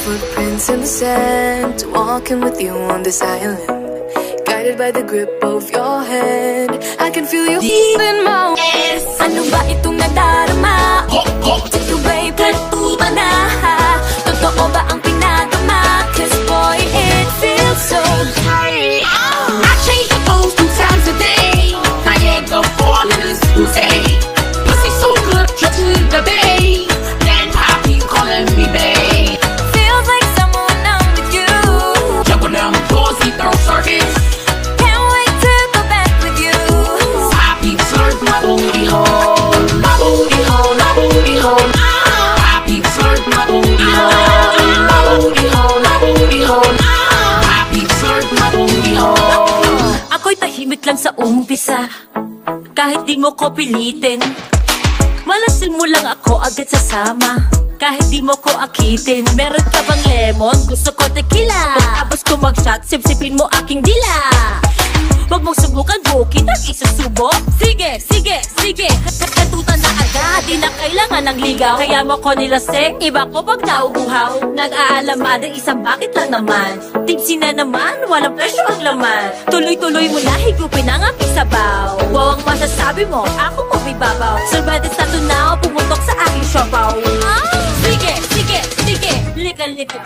footprints in the sand, walking with you on this island, guided by the grip of your hand. I can feel you deep in my waist. Ano ba itong nadarama? Take the way, plato ba na? Totoo ba ang pinagama? Cause boy, it feels so tight. I change the clothes 2 times a day. I ain't go falling this pussy. Pussy so good, trip to the bay. Then Poppy calling me babe. Feels like someone I'm with you. Jump on them doors, he throw circus. Can't wait to go back with you. Poppy flirt my booty hole. My booty hole, my booty hole. Poppy flirt my booty hole. My booty hole, my booty hole. Poppy flirt my booty hole. Ako'y tahimik lang sa umpisa, kahit di mo ko pilitin. Malasin mo lang ako agad sasama, kahit di mo ko akitin. Meron ka bang lemon? Gusto ko tequila. Pagkabos ko mag-shot, sipsipin mo aking dila. Huwag mong subukan, bukit ang isusubok. Sige, sige, sige, katutan na agad. Di na kailangan ng ligaw, kaya mo ko nilasik. Iba ko pag nauuhaw, nag-aalamada, isang bakit lang naman. Tipsy na naman, walang presyo ang laman. Tuloy-tuloy mo na, higupin ang aking sabaw. Wow ang masasabi mo, ako mo bibabaw. Survived sa tunaw, pumutok sa aking siopaw. Sige, sige, sige, lika-lika.